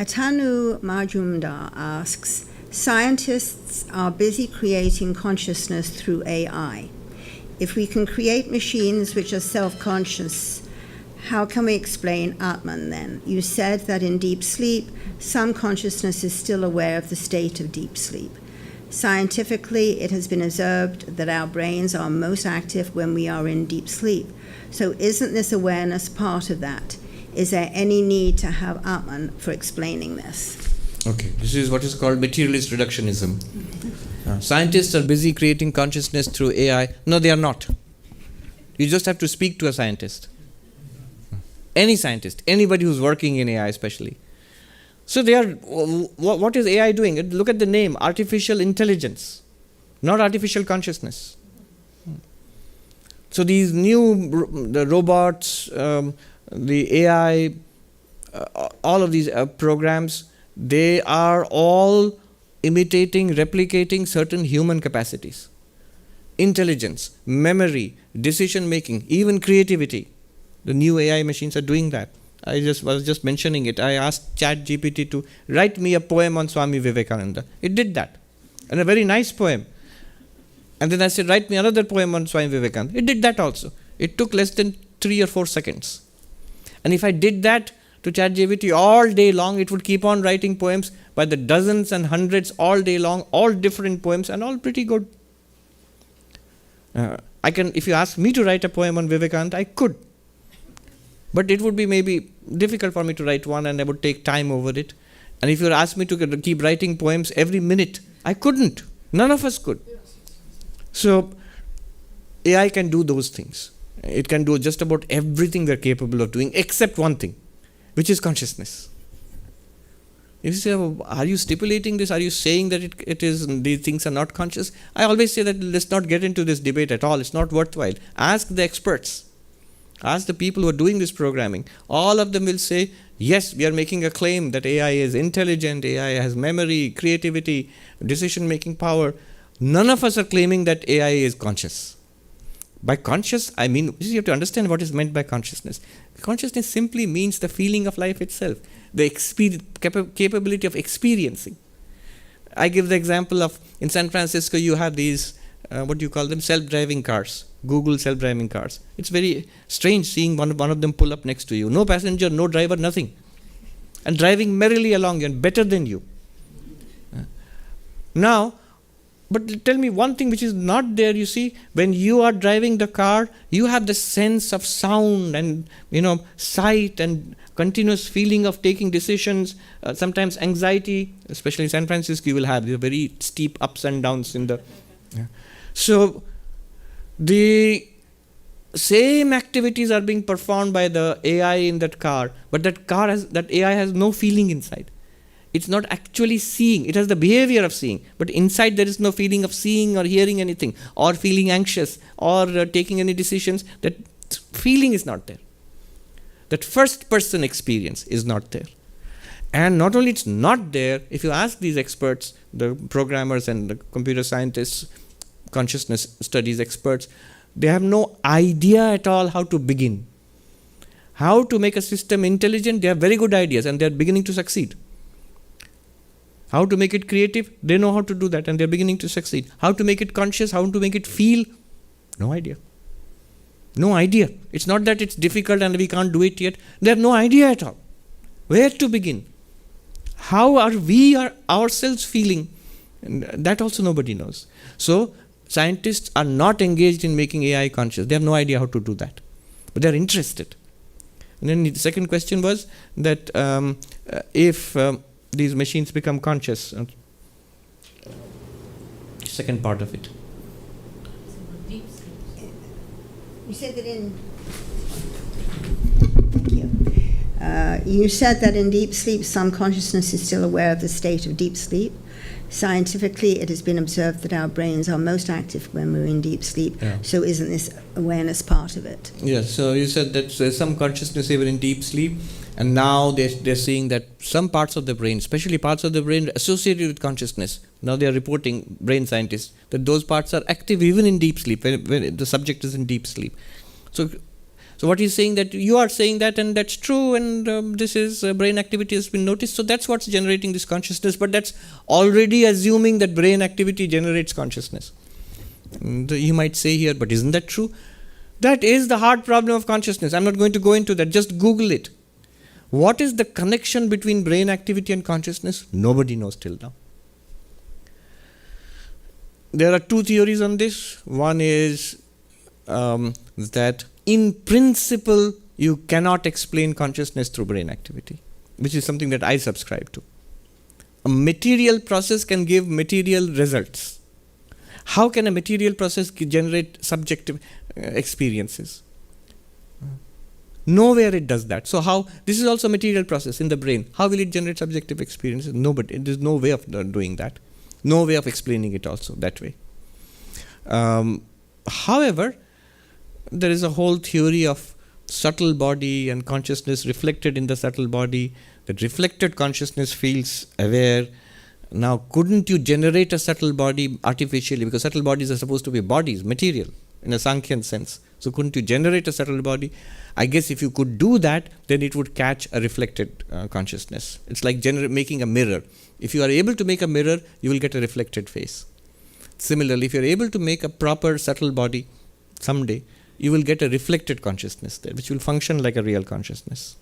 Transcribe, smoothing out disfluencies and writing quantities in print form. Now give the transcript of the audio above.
Atanu Majumdar asks, scientists are busy creating consciousness through AI. If we can create machines which are self-conscious, how can we explain Atman then? You said that in deep sleep, some consciousness is still aware of the state of deep sleep. Scientifically, it has been observed that our brains are most active when we are in deep sleep. So isn't this awareness part of that? Is there any need to have Atman for explaining this? Okay, this is what is called materialist reductionism. Scientists are busy creating consciousness through AI. No, they are not. You just have to speak to a scientist. Any scientist, anybody who's working in AI especially. So they are, what is AI doing? Look at the name, artificial intelligence, not artificial consciousness. So these the robots, the AI, all of these programs, they are all imitating, replicating certain human capacities. Intelligence, memory, decision making, even creativity. The new AI machines are doing that. I was just mentioning it. I asked ChatGPT to write me a poem on Swami Vivekananda. It did that. And a very nice poem. And then I said, write me another poem on Swami Vivekananda. It did that also. It took less than 3 or 4 seconds. And if I did that to ChatGPT all day long, it would keep on writing poems by the dozens and hundreds all day long, all different poems and all pretty good. If you ask me to write a poem on Vivekananda, I could. But it would be maybe difficult for me to write one and I would take time over it. And if you asked me to keep writing poems every minute, I couldn't. None of us could. So AI can do those things. It can do just about everything they're capable of doing except one thing, which is consciousness. If you say, are you stipulating this? Are you saying that it is these things are not conscious? I always say that let's not get into this debate at all. It's not worthwhile. Ask the experts. Ask the people who are doing this programming. All of them will say, yes, we are making a claim that AI is intelligent, AI has memory, creativity, decision-making power. None of us are claiming that AI is conscious. By conscious, I mean, you have to understand what is meant by consciousness. Consciousness simply means the feeling of life itself, the capability of experiencing. I give the example of, in San Francisco, you have these, what do you call them, self-driving cars. Google self-driving cars. It's very strange seeing one of them pull up next to you. No passenger, no driver, nothing. And driving merrily along and better than you. Now, but tell me one thing which is not there, you see, when you are driving the car, you have the sense of sound and, sight and continuous feeling of taking decisions, sometimes anxiety, especially in San Francisco, you will have very steep ups and downs in the... So, the same activities are being performed by the AI in that car, but that AI has no feeling inside. It's not actually seeing. It has the behavior of seeing, but inside there is no feeling of seeing or hearing anything, or feeling anxious, or taking any decisions. That feeling is not there. That first person experience is not there. And not only it's not there, if you ask these experts, the programmers and the computer scientists, consciousness studies experts, they have no idea at all how to begin. How to make a system intelligent, they have very good ideas and they are beginning to succeed. How to make it creative, they know how to do that and they are beginning to succeed. How to make it conscious, how to make it feel, no idea. No idea. It's not that it's difficult and we can't do it yet. They have no idea at all. Where to begin? How are we ourselves feeling? And that also nobody knows. So, scientists are not engaged in making AI conscious. They have no idea how to do that. But they are interested. And then the second question was that if these machines become conscious, second part of it. You said that in... Thank you. You said that in deep sleep, some consciousness is still aware of the state of deep sleep. Scientifically, it has been observed that our brains are most active when we're in deep sleep. Yeah. So isn't this awareness part of it? Yes, so you said that there's some consciousness even in deep sleep, and now they're seeing that some parts of the brain, especially parts of the brain associated with consciousness, now they are reporting, brain scientists, that those parts are active even in deep sleep, when the subject is in deep sleep. So So what he's saying, that you are saying that, and that's true, and this is brain activity has been noticed, so that's what's generating this consciousness, but that's already assuming that brain activity generates consciousness. And you might say here, but isn't that true? That is the hard problem of consciousness. I'm not going to go into that, just Google it. What is the connection between brain activity and consciousness? Nobody knows till now. There are two theories on this. One is that in principle you cannot explain consciousness through brain activity, which is something that I subscribe to. A material process can give material results. How can a material process generate subjective experiences? Nowhere it does that. So how, this is also a material process in the brain. How will it generate subjective experiences? Nobody. There's no way of doing that. No way of explaining it also that way. However, there is a whole theory of subtle body and consciousness reflected in the subtle body. That reflected consciousness feels aware. Now, couldn't you generate a subtle body artificially? Because subtle bodies are supposed to be bodies, material, in a Sankhyan sense. So couldn't you generate a subtle body? I guess if you could do that, then it would catch a reflected consciousness. It's like making a mirror. If you are able to make a mirror, you will get a reflected face. Similarly, if you are able to make a proper subtle body someday, you will get a reflected consciousness there, which will function like a real consciousness.